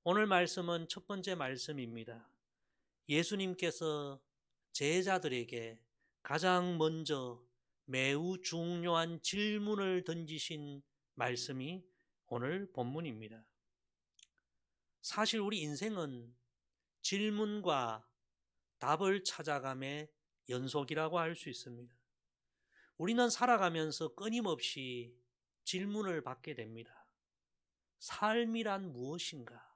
오늘 말씀은 첫 번째 말씀입니다. 예수님께서 제자들에게 가장 먼저 매우 중요한 질문을 던지신 말씀이 오늘 본문입니다. 사실 우리 인생은 질문과 답을 찾아감의 연속이라고 할 수 있습니다. 우리는 살아가면서 끊임없이 질문을 받게 됩니다. 삶이란 무엇인가?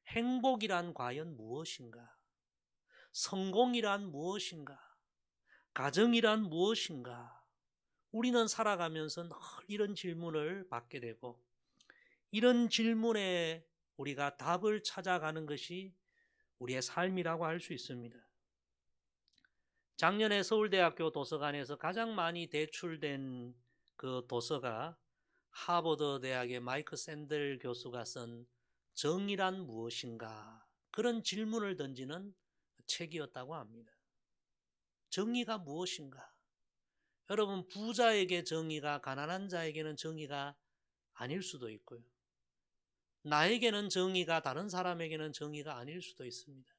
행복이란 과연 무엇인가? 성공이란 무엇인가? 가정이란 무엇인가? 우리는 살아가면서 늘 이런 질문을 받게 되고, 이런 질문에 우리가 답을 찾아가는 것이 우리의 삶이라고 할 수 있습니다. 작년에 서울대학교 도서관에서 가장 많이 대출된 그 도서가 하버드 대학의 마이크 샌델 교수가 쓴 정의란 무엇인가? 그런 질문을 던지는 책이었다고 합니다. 정의가 무엇인가? 여러분, 부자에게 정의가 가난한 자에게는 정의가 아닐 수도 있고요. 나에게는 정의가 다른 사람에게는 정의가 아닐 수도 있습니다.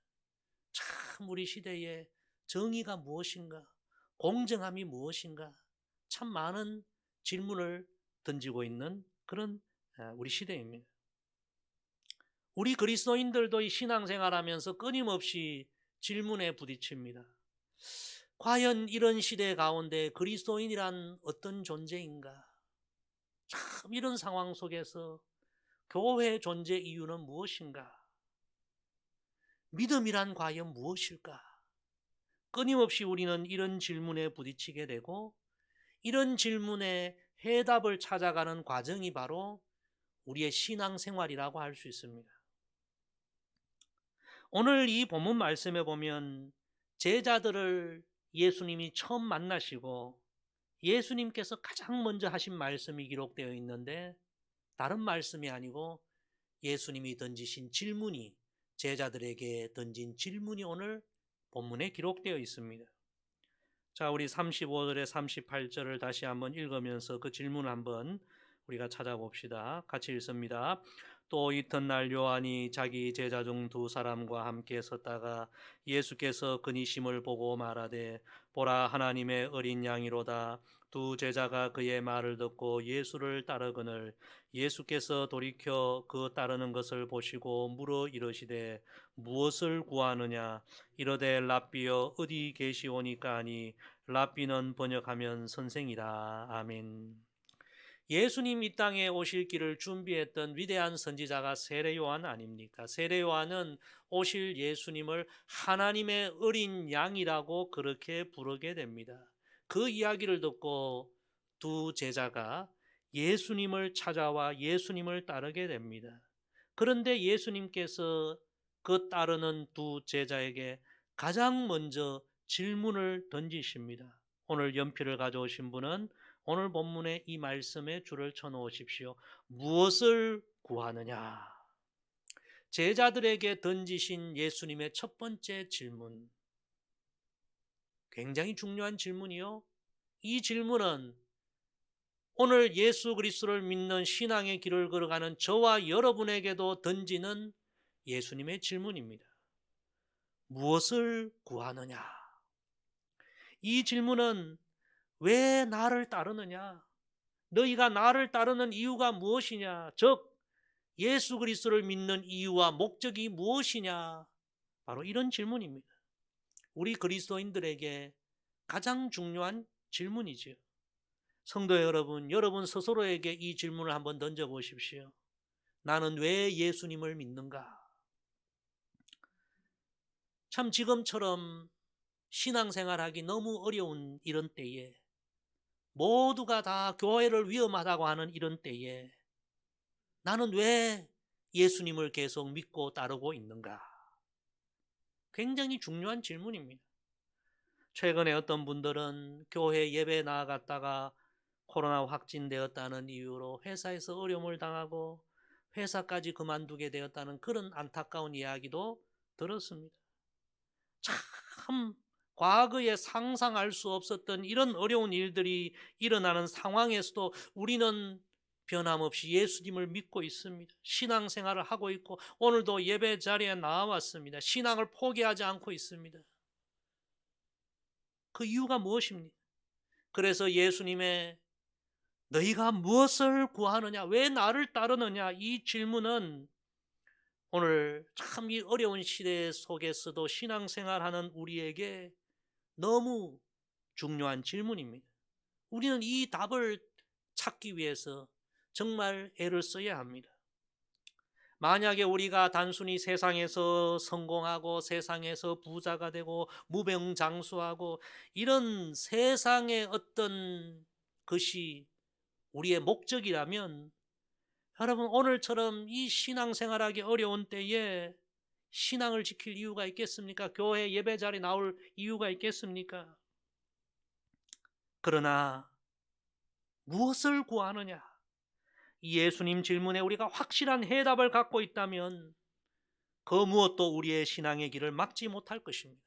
참 우리 시대에 정의가 무엇인가? 공정함이 무엇인가? 참 많은 질문을 던지고 있는 그런 우리 시대입니다. 우리 그리스도인들도 이 신앙생활하면서 끊임없이 질문에 부딪힙니다. 과연 이런 시대 가운데 그리스도인이란 어떤 존재인가? 참 이런 상황 속에서 교회 존재 이유는 무엇인가? 믿음이란 과연 무엇일까? 끊임없이 우리는 이런 질문에 부딪히게 되고, 이런 질문에 해답을 찾아가는 과정이 바로 우리의 신앙생활이라고 할 수 있습니다. 오늘 이 본문 말씀에 보면 제자들을 예수님이 처음 만나시고 예수님께서 가장 먼저 하신 말씀이 기록되어 있는데, 다른 말씀이 아니고 예수님이 던지신 질문이, 제자들에게 던진 질문이 오늘 본문에 기록되어 있습니다. 자, 우리 35절에 38절을 다시 한번 읽으면서 그 질문을 한번 우리가 찾아봅시다. 같이 읽습니다. 또 이튿날 요한이 자기 제자 중 두 사람과 함께 섰다가 예수께서 그니심을 보고 말하되 보라, 하나님의 어린 양이로다. 두 제자가 그의 말을 듣고 예수를 따르거늘 예수께서 돌이켜 그 따르는 것을 보시고 물어 이르시되 무엇을 구하느냐? 이르되 랍비여 어디 계시오니까 하니 랍비는 번역하면 선생이라. 아멘. 예수님 이 땅에 오실 길을 준비했던 위대한 선지자가 세례 요한 아닙니까? 세례 요한은 오실 예수님을 하나님의 어린 양이라고 그렇게 부르게 됩니다. 그 이야기를 듣고 두 제자가 예수님을 찾아와 예수님을 따르게 됩니다. 그런데 예수님께서 그 따르는 두 제자에게 가장 먼저 질문을 던지십니다. 오늘 연필을 가져오신 분은 오늘 본문의 이 말씀에 줄을 쳐놓으십시오. 무엇을 구하느냐? 제자들에게 던지신 예수님의 첫 번째 질문, 굉장히 중요한 질문이요. 이 질문은 오늘 예수 그리스도를 믿는 신앙의 길을 걸어가는 저와 여러분에게도 던지는 예수님의 질문입니다. 무엇을 구하느냐? 이 질문은 왜 나를 따르느냐? 너희가 나를 따르는 이유가 무엇이냐? 즉 예수 그리스도를 믿는 이유와 목적이 무엇이냐? 바로 이런 질문입니다. 우리 그리스도인들에게 가장 중요한 질문이지요. 성도 여러분, 여러분 스스로에게 이 질문을 한번 던져보십시오. 나는 왜 예수님을 믿는가? 참 지금처럼 신앙생활하기 너무 어려운 이런 때에, 모두가 다 교회를 위험하다고 하는 이런 때에 나는 왜 예수님을 계속 믿고 따르고 있는가? 굉장히 중요한 질문입니다. 최근에 어떤 분들은 교회 예배 나아갔다가 코로나 확진되었다는 이유로 회사에서 어려움을 당하고 회사까지 그만두게 되었다는 그런 안타까운 이야기도 들었습니다. 참 과거에 상상할 수 없었던 이런 어려운 일들이 일어나는 상황에서도 우리는 변함없이 예수님을 믿고 있습니다. 신앙생활을 하고 있고 오늘도 예배 자리에 나왔습니다. 신앙을 포기하지 않고 있습니다. 그 이유가 무엇입니까? 그래서 예수님의 너희가 무엇을 구하느냐, 왜 나를 따르느냐, 이 질문은 오늘 참 이 어려운 시대 속에서도 신앙생활하는 우리에게 너무 중요한 질문입니다. 우리는 이 답을 찾기 위해서 정말 애를 써야 합니다. 만약에 우리가 단순히 세상에서 성공하고 세상에서 부자가 되고 무병장수하고 이런 세상의 어떤 것이 우리의 목적이라면 여러분 오늘처럼 이 신앙생활하기 어려운 때에 신앙을 지킬 이유가 있겠습니까? 교회 예배 자리 나올 이유가 있겠습니까? 그러나 무엇을 구하느냐? 이 예수님 질문에 우리가 확실한 해답을 갖고 있다면 그 무엇도 우리의 신앙의 길을 막지 못할 것입니다.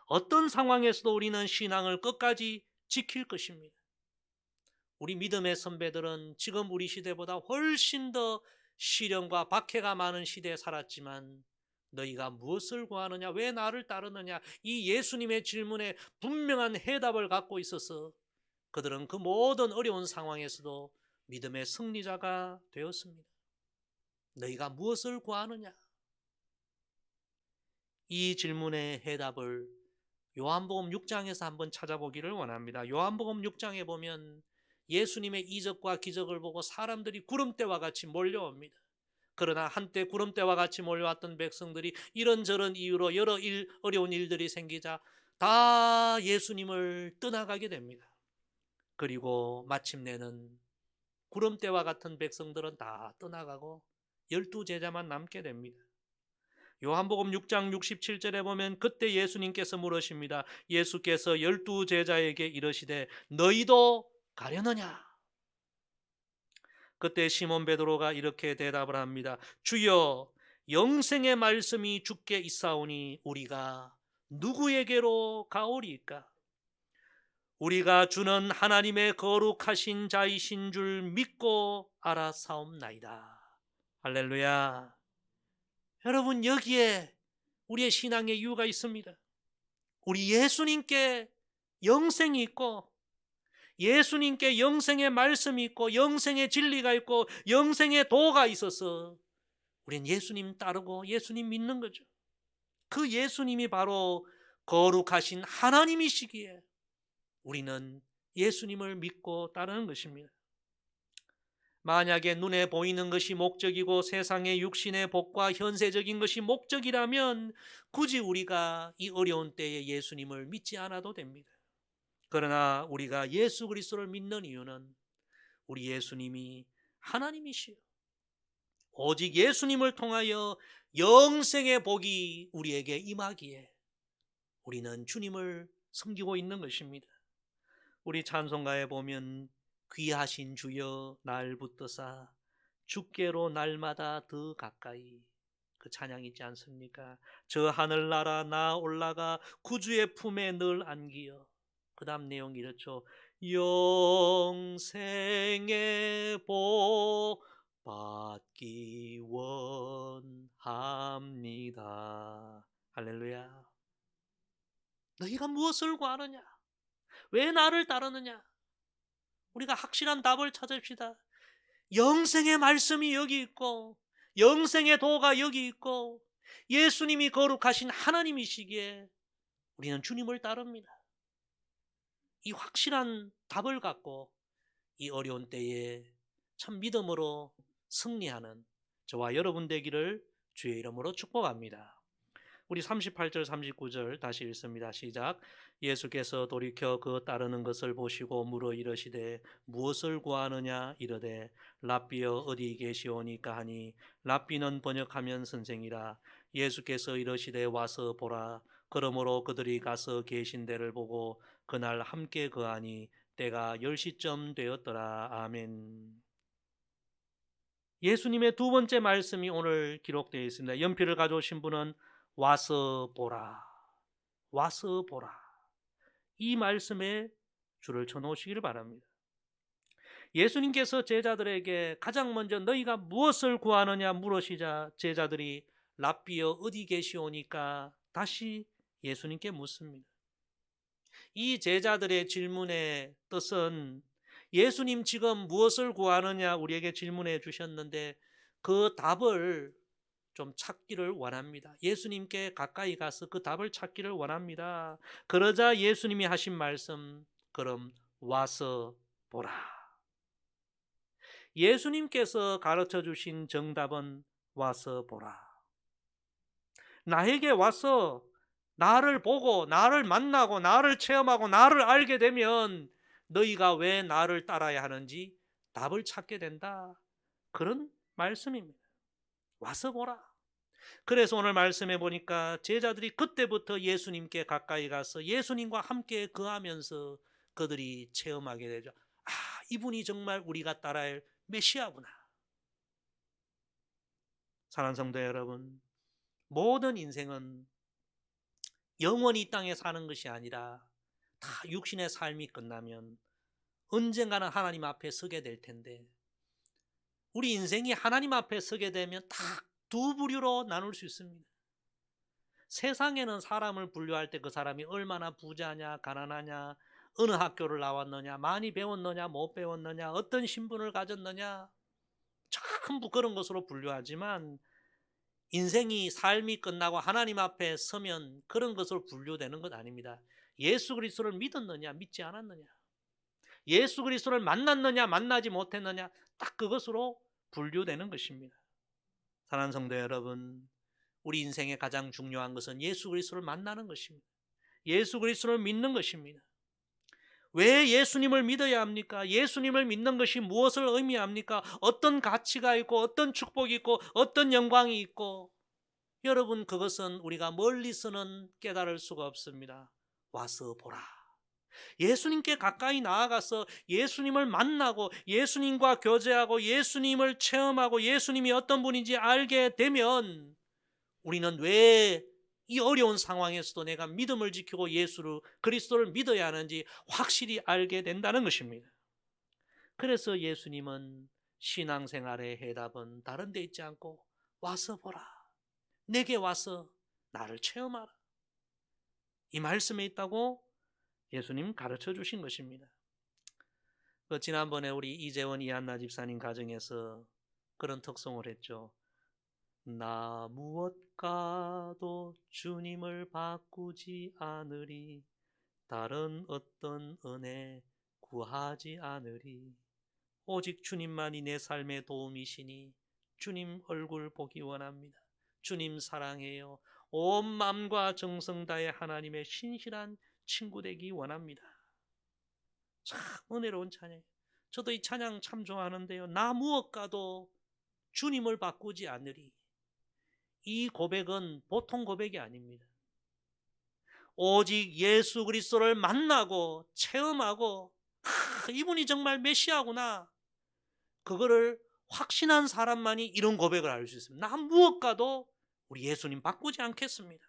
어떤 상황에서도 우리는 신앙을 끝까지 지킬 것입니다. 우리 믿음의 선배들은 지금 우리 시대보다 훨씬 더 시련과 박해가 많은 시대에 살았지만 너희가 무엇을 구하느냐, 왜 나를 따르느냐, 이 예수님의 질문에 분명한 해답을 갖고 있어서 그들은 그 모든 어려운 상황에서도 믿음의 승리자가 되었습니다. 너희가 무엇을 구하느냐? 이 질문의 해답을 요한복음 6장에서 한번 찾아보기를 원합니다. 요한복음 6장에 보면 예수님의 이적과 기적을 보고 사람들이 구름대와 같이 몰려옵니다. 그러나 한때 구름대와 같이 몰려왔던 백성들이 이런저런 이유로 여러 어려운 일들이 생기자 다 예수님을 떠나가게 됩니다. 그리고 마침내는 구름대와 같은 백성들은 다 떠나가고 12제자만 남게 됩니다. 요한복음 6장 67절에 보면 그때 예수님께서 물으십니다. 예수께서 12제자에게 이르시되 너희도 가려느냐? 그때 시몬 베드로가 이렇게 대답을 합니다. 주여, 영생의 말씀이 주께 있사오니 우리가 누구에게로 가오리까? 우리가 주는 하나님의 거룩하신 자이신 줄 믿고 알아사옵나이다. 할렐루야. 여러분, 여기에 우리의 신앙의 이유가 있습니다. 우리 예수님께 영생이 있고 예수님께 영생의 말씀이 있고 영생의 진리가 있고 영생의 도가 있어서 우린 예수님 따르고 예수님 믿는 거죠. 그 예수님이 바로 거룩하신 하나님이시기에 우리는 예수님을 믿고 따르는 것입니다. 만약에 눈에 보이는 것이 목적이고 세상의 육신의 복과 현세적인 것이 목적이라면 굳이 우리가 이 어려운 때에 예수님을 믿지 않아도 됩니다. 그러나 우리가 예수 그리스도를 믿는 이유는 우리 예수님이 하나님이시요 오직 예수님을 통하여 영생의 복이 우리에게 임하기에 우리는 주님을 섬기고 있는 것입니다. 우리 찬송가에 보면 귀하신 주여 날 붙드사 주께로 날마다 더 가까이, 그 찬양 있지 않습니까? 저 하늘나라 나 올라가 구주의 품에 늘 안기어. 그 다음 내용이 이렇죠. 영생의 복 받기 원합니다. 할렐루야. 너희가 무엇을 구하느냐? 왜 나를 따르느냐? 우리가 확실한 답을 찾읍시다. 영생의 말씀이 여기 있고 영생의 도가 여기 있고 예수님이 거룩하신 하나님이시기에 우리는 주님을 따릅니다. 이 확실한 답을 갖고 이 어려운 때에 참 믿음으로 승리하는 저와 여러분 되기를 주의 이름으로 축복합니다. 우리 38절 39절 다시 읽습니다. 시작. 예수께서 돌이켜 그 따르는 것을 보시고 물어 이르시되 무엇을 구하느냐 이르되 랍비여 어디 계시오니까 하니 랍비는 번역하면 선생이라. 예수께서 이르시되 와서 보라. 그러므로 그들이 가서 계신 데를 보고 그날 함께 거하니 때가 10시쯤 되었더라. 아멘. 예수님의 두 번째 말씀이 오늘 기록되어 있습니다. 연필을 가져오신 분은 와서 보라. 와서 보라. 이 말씀에 줄을 쳐 놓으시기를 바랍니다. 예수님께서 제자들에게 가장 먼저 너희가 무엇을 구하느냐 물으시자 제자들이 랍비여 어디 계시오니까 다시 예수님께 묻습니다. 이 제자들의 질문의 뜻은 예수님 지금 무엇을 구하느냐 우리에게 질문해 주셨는데 그 답을 좀 찾기를 원합니다. 예수님께 가까이 가서 그 답을 찾기를 원합니다. 그러자 예수님이 하신 말씀, 그럼 와서 보라. 예수님께서 가르쳐 주신 정답은 와서 보라. 나에게 와서 나를 보고 나를 만나고 나를 체험하고 나를 알게 되면 너희가 왜 나를 따라야 하는지 답을 찾게 된다. 그런 말씀입니다. 와서 보라. 그래서 오늘 말씀해 보니까 제자들이 그때부터 예수님께 가까이 가서 예수님과 함께 거하면서 그들이 체험하게 되죠. 아, 이분이 정말 우리가 따라야 할 메시아구나. 사랑하는 성도 여러분, 모든 인생은 영원히 이 땅에 사는 것이 아니라 다 육신의 삶이 끝나면 언젠가는 하나님 앞에 서게 될 텐데 우리 인생이 하나님 앞에 서게 되면 딱 두 부류로 나눌 수 있습니다. 세상에는 사람을 분류할 때 그 사람이 얼마나 부자냐 가난하냐 어느 학교를 나왔느냐 많이 배웠느냐 못 배웠느냐 어떤 신분을 가졌느냐 전부 그런 것으로 분류하지만 인생이 삶이 끝나고 하나님 앞에 서면 그런 것으로 분류되는 것 아닙니다. 예수 그리스도를 믿었느냐 믿지 않았느냐 예수 그리스도를 만났느냐 만나지 못했느냐 딱 그것으로 분류되는 것입니다. 사랑하는 성도 여러분, 우리 인생의 가장 중요한 것은 예수 그리스도를 만나는 것입니다. 예수 그리스도를 믿는 것입니다. 왜 예수님을 믿어야 합니까? 예수님을 믿는 것이 무엇을 의미합니까? 어떤 가치가 있고 어떤 축복이 있고 어떤 영광이 있고 여러분 그것은 우리가 멀리서는 깨달을 수가 없습니다. 와서 보라. 예수님께 가까이 나아가서 예수님을 만나고 예수님과 교제하고 예수님을 체험하고 예수님이 어떤 분인지 알게 되면 우리는 왜 이 어려운 상황에서도 내가 믿음을 지키고 예수를 그리스도를 믿어야 하는지 확실히 알게 된다는 것입니다. 그래서 예수님은 신앙생활의 해답은 다른 데 있지 않고 와서 보라. 내게 와서 나를 체험하라. 이 말씀에 있다고 예수님 가르쳐 주신 것입니다. 지난번에 우리 이재원 이한나 집사님 가정에서 그런 특송을 했죠. 나 무엇과도 주님을 바꾸지 않으리 다른 어떤 은혜 구하지 않으리 오직 주님만이 내 삶의 도움이시니 주님 얼굴 보기 원합니다. 주님 사랑해요. 온 마음과 정성 다해 하나님의 신실한 친구 되기 원합니다. 참 은혜로운 찬양. 저도 이 찬양 참 좋아하는데요. 나 무엇과도 주님을 바꾸지 않으리. 이 고백은 보통 고백이 아닙니다. 오직 예수 그리스도를 만나고 체험하고 이분이 정말 메시아구나. 그거를 확신한 사람만이 이런 고백을 할 수 있습니다. 나 무엇과도 우리 예수님 바꾸지 않겠습니다.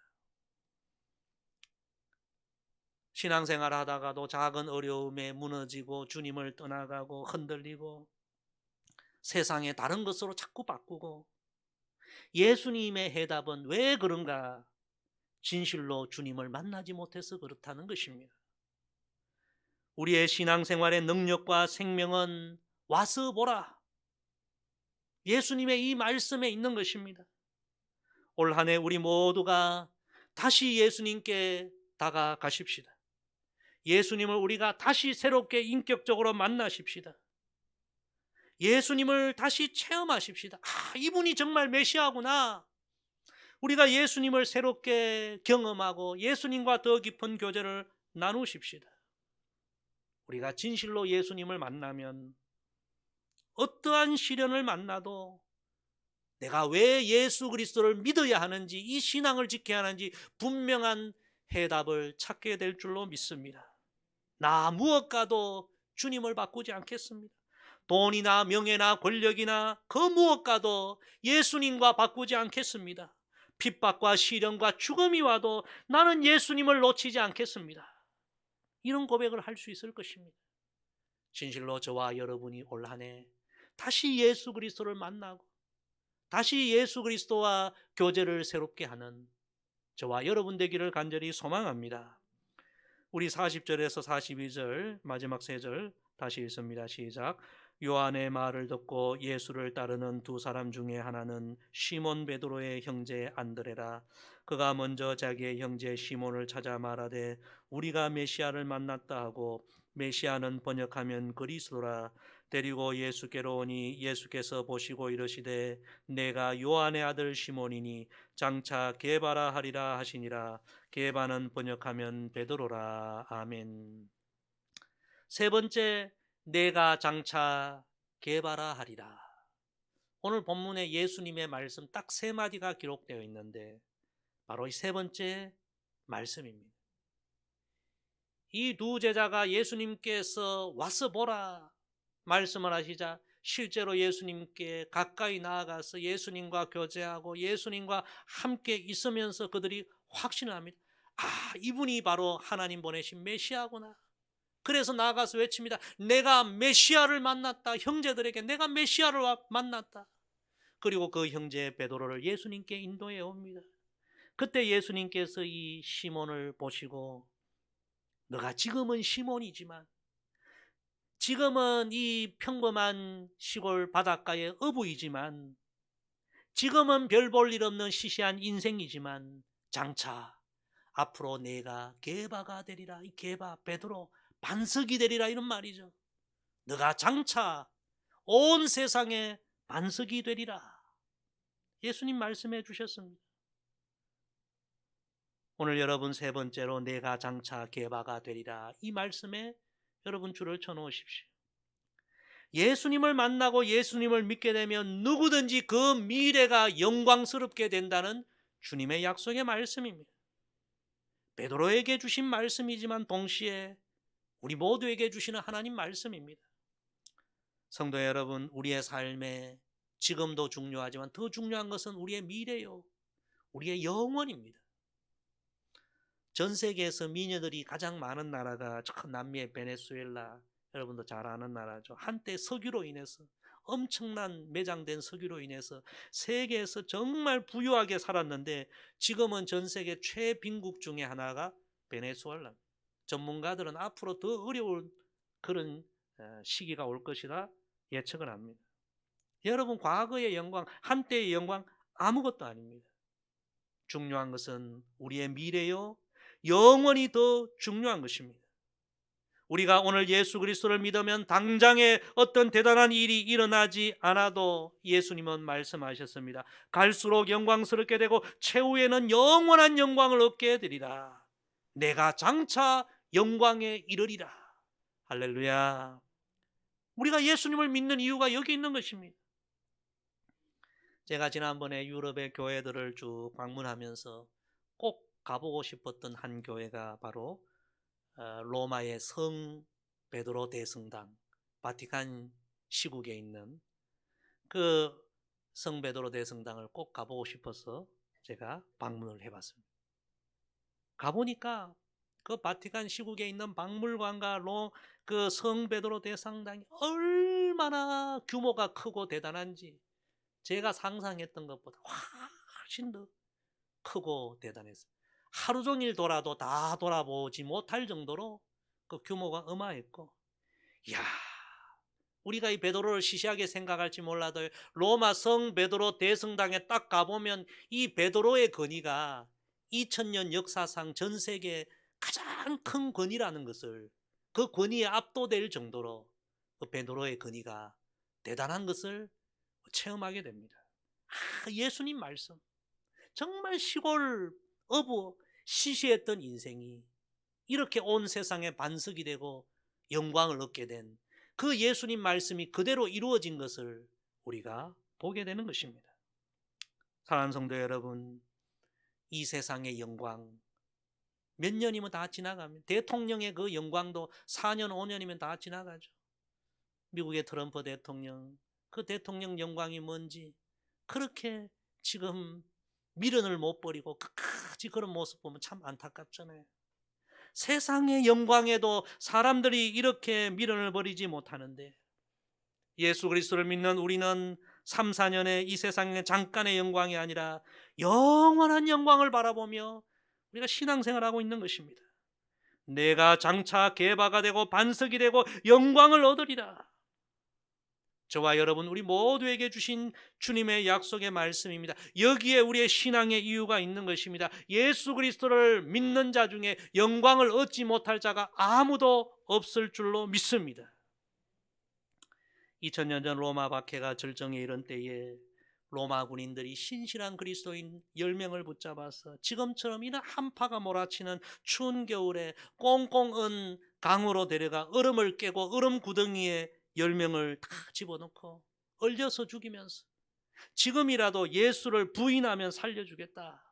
신앙생활 하다가도 작은 어려움에 무너지고 주님을 떠나가고 흔들리고 세상의 다른 것으로 자꾸 바꾸고 예수님의 해답은 왜 그런가? 진실로 주님을 만나지 못해서 그렇다는 것입니다. 우리의 신앙생활의 능력과 생명은 와서 보라. 예수님의 이 말씀에 있는 것입니다. 올 한 해 우리 모두가 다시 예수님께 다가가십시다. 예수님을 우리가 다시 새롭게 인격적으로 만나십시다. 예수님을 다시 체험하십시다. 아, 이분이 정말 메시아구나. 우리가 예수님을 새롭게 경험하고 예수님과 더 깊은 교제를 나누십시다. 우리가 진실로 예수님을 만나면 어떠한 시련을 만나도 내가 왜 예수 그리스도를 믿어야 하는지 이 신앙을 지켜야 하는지 분명한 해답을 찾게 될 줄로 믿습니다. 나 무엇과도 주님을 바꾸지 않겠습니다. 돈이나 명예나 권력이나 그 무엇과도 예수님과 바꾸지 않겠습니다. 핍박과 시련과 죽음이 와도 나는 예수님을 놓치지 않겠습니다. 이런 고백을 할 수 있을 것입니다. 진실로 저와 여러분이 올 한 해 다시 예수 그리스도를 만나고 다시 예수 그리스도와 교제를 새롭게 하는 저와 여러분 되기를 간절히 소망합니다. 우리 40절에서 42절 마지막 3절 다시 읽습니다. 시작. 요한의 말을 듣고 예수를 따르는 두 사람 중에 하나는 시몬 베드로의 형제 안드레라. 그가 먼저 자기의 형제 시몬을 찾아 말하되 우리가 메시아를 만났다 하고, 메시아는 번역하면 그리스도라. 데리고 예수께로 오니 예수께서 보시고 이르시되 내가 요한의 아들 시몬이니 장차 게바라 하리라 하시니라. 게바는 번역하면 베드로라. 아멘. 세 번째, 내가 장차 게바라 하리라. 오늘 본문에 예수님의 말씀 딱 3마디가 기록되어 있는데 바로 이 세 번째 말씀입니다. 이 두 제자가 예수님께서 와서 보라 말씀을 하시자 실제로 예수님께 가까이 나아가서 예수님과 교제하고 예수님과 함께 있으면서 그들이 확신을 합니다. 아, 이분이 바로 하나님 보내신 메시아구나. 그래서 나아가서 외칩니다. 내가 메시아를 만났다. 형제들에게 내가 메시아를 만났다. 그리고 그 형제 베드로를 예수님께 인도해 옵니다. 그때 예수님께서 이 시몬을 보시고 너가 지금은 시몬이지만 지금은 이 평범한 시골 바닷가의 어부이지만 지금은 별 볼 일 없는 시시한 인생이지만 장차 앞으로 내가 게바가 되리라. 이 게바 베드로 반석이 되리라 이런 말이죠. 너가 장차 온 세상의 반석이 되리라. 예수님 말씀해 주셨습니다. 오늘 여러분 세 번째로 내가 장차 게바가 되리라. 이 말씀에 여러분 줄을 쳐놓으십시오. 예수님을 만나고 예수님을 믿게 되면 누구든지 그 미래가 영광스럽게 된다는 주님의 약속의 말씀입니다. 베드로에게 주신 말씀이지만 동시에 우리 모두에게 주시는 하나님 말씀입니다. 성도 여러분, 우리의 삶에 지금도 중요하지만 더 중요한 것은 우리의 미래요, 우리의 영원입니다. 전 세계에서 미녀들이 가장 많은 나라가 저 남미의 베네수엘라, 여러분도 잘 아는 나라죠. 한때 석유로 인해서 엄청난 매장된 석유로 인해서 세계에서 정말 부유하게 살았는데 지금은 전 세계 최빈국 중에 하나가 베네수엘라. 전문가들은 앞으로 더 어려운 그런 시기가 올 것이라 예측을 합니다. 여러분, 과거의 영광, 한때의 영광 아무것도 아닙니다. 중요한 것은 우리의 미래요, 영원히 더 중요한 것입니다. 우리가 오늘 예수 그리스도를 믿으면 당장에 어떤 대단한 일이 일어나지 않아도 예수님은 말씀하셨습니다. 갈수록 영광스럽게 되고 최후에는 영원한 영광을 얻게 되리라. 내가 장차 영광에 이르리라. 할렐루야. 우리가 예수님을 믿는 이유가 여기 있는 것입니다. 제가 지난번에 유럽의 교회들을 쭉 방문하면서 꼭 가보고 싶었던 한 교회가 바로 로마의 성 베드로 대성당, 바티칸 시국에 있는 그 성 베드로 대성당을 꼭 가보고 싶어서 제가 방문을 해봤습니다. 가보니까 그 바티칸 시국에 있는 박물관과 그 성 베드로 대성당이 얼마나 규모가 크고 대단한지 제가 상상했던 것보다 훨씬 더 크고 대단했어요. 하루 종일 돌아도 다 돌아보지 못할 정도로 그 규모가 어마했고, 이야, 우리가 이 베드로를 시시하게 생각할지 몰라도 로마 성 베드로 대성당에 딱 가보면 이 베드로의 권위가 2000년 역사상 전 세계 가장 큰 권위라는 것을, 그 권위에 압도될 정도로 그 베드로의 권위가 대단한 것을 체험하게 됩니다. 예수님 말씀, 정말 시골 어부 시시했던 인생이 이렇게 온 세상의 반석이 되고 영광을 얻게 된 그 예수님 말씀이 그대로 이루어진 것을 우리가 보게 되는 것입니다. 사랑하는 성도 여러분, 이 세상의 영광 몇 년이면 다 지나갑니다. 대통령의 그 영광도 4년 5년이면 다 지나가죠. 미국의 트럼프 대통령, 그 대통령 영광이 뭔지 그렇게 지금 미련을 못 버리고 끝까지 그런 모습 보면 참 안타깝잖아요. 세상의 영광에도 사람들이 이렇게 미련을 버리지 못하는데, 예수 그리스도를 믿는 우리는 3, 4년의 이 세상의 잠깐의 영광이 아니라 영원한 영광을 바라보며 우리가 신앙생활하고 있는 것입니다. 내가 장차 개바가 되고 반석이 되고 영광을 얻으리라. 저와 여러분 우리 모두에게 주신 주님의 약속의 말씀입니다. 여기에 우리의 신앙의 이유가 있는 것입니다. 예수 그리스도를 믿는 자 중에 영광을 얻지 못할 자가 아무도 없을 줄로 믿습니다. 2000년 전 로마 박해가 절정에 이른 때에 로마 군인들이 신실한 그리스도인 10명을 붙잡아서 지금처럼 이런 한파가 몰아치는 추운 겨울에 꽁꽁 은 강으로 데려가 얼음을 깨고 얼음 구덩이에 10명을 다 집어넣고 얼려서 죽이면서 지금이라도 예수를 부인하면 살려주겠다.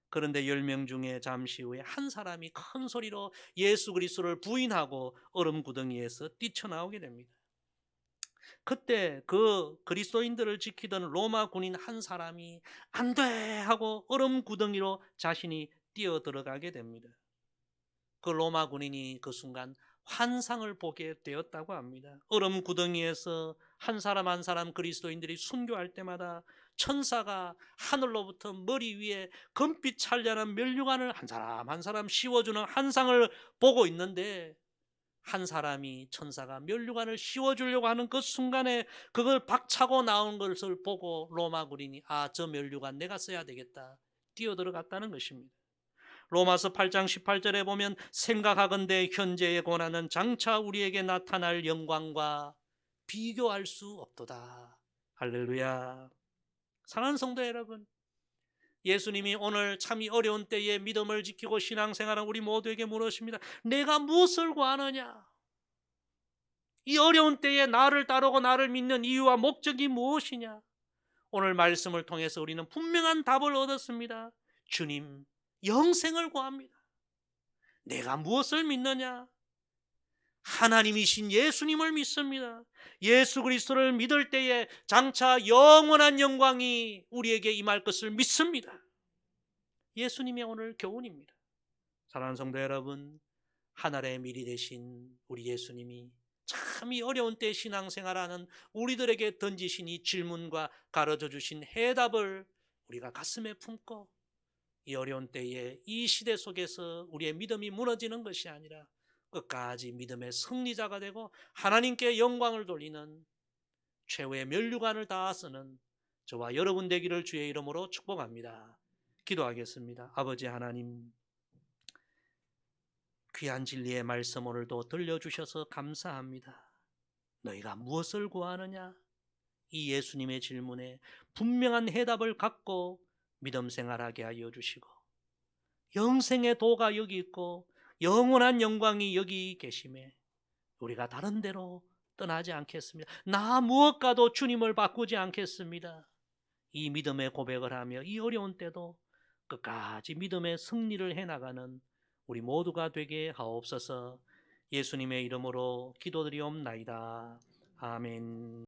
그런데 10명 중에 잠시 후에 한 사람이 큰 소리로 예수 그리스도를 부인하고 얼음 구덩이에서 뛰쳐나오게 됩니다. 그때 그 그리스도인들을 지키던 로마 군인 한 사람이 안 돼 하고 얼음 구덩이로 자신이 뛰어 들어가게 됩니다. 그 로마 군인이 그 순간 환상을 보게 되었다고 합니다. 얼음 구덩이에서 한 사람 한 사람 그리스도인들이 순교할 때마다 천사가 하늘로부터 머리 위에 금빛 찬란한 면류관을 한 사람 한 사람 씌워주는 환상을 보고 있는데, 한 사람이 천사가 면류관을 씌워주려고 하는 그 순간에 그걸 박차고 나온 것을 보고 로마 군인이 저 면류관 내가 써야 되겠다 뛰어들어갔다는 것입니다. 로마서 8장 18절에 보면 생각하건대 현재의 고난은 장차 우리에게 나타날 영광과 비교할 수 없도다. 할렐루야. 사랑하는 성도 여러분, 예수님이 오늘 참 이 어려운 때에 믿음을 지키고 신앙생활한 우리 모두에게 물으십니다. 내가 무엇을 구하느냐? 이 어려운 때에 나를 따르고 나를 믿는 이유와 목적이 무엇이냐? 오늘 말씀을 통해서 우리는 분명한 답을 얻었습니다. 주님, 영생을 구합니다. 내가 무엇을 믿느냐? 하나님이신 예수님을 믿습니다. 예수 그리스도를 믿을 때에 장차 영원한 영광이 우리에게 임할 것을 믿습니다. 예수님의 오늘 교훈입니다. 사랑하는 성도 여러분, 하늘의 미리 되신 우리 예수님이 참 이 어려운 때 신앙생활하는 우리들에게 던지신 이 질문과 가르쳐 주신 해답을 우리가 가슴에 품고 이 어려운 때에 이 시대 속에서 우리의 믿음이 무너지는 것이 아니라 끝까지 믿음의 승리자가 되고 하나님께 영광을 돌리는 최후의 면류관을 다 쓰는 저와 여러분 되기를 주의 이름으로 축복합니다. 기도하겠습니다. 아버지 하나님, 귀한 진리의 말씀 오늘도 들려주셔서 감사합니다. 너희가 무엇을 구하느냐? 이 예수님의 질문에 분명한 해답을 갖고 믿음 생활하게 하여 주시고, 영생의 도가 여기 있고 영원한 영광이 여기 계심에 우리가 다른 데로 떠나지 않겠습니다. 나 무엇과도 주님을 바꾸지 않겠습니다. 이 믿음의 고백을 하며 이 어려운 때도 끝까지 믿음의 승리를 해나가는 우리 모두가 되게 하옵소서. 예수님의 이름으로 기도드리옵나이다. 아멘.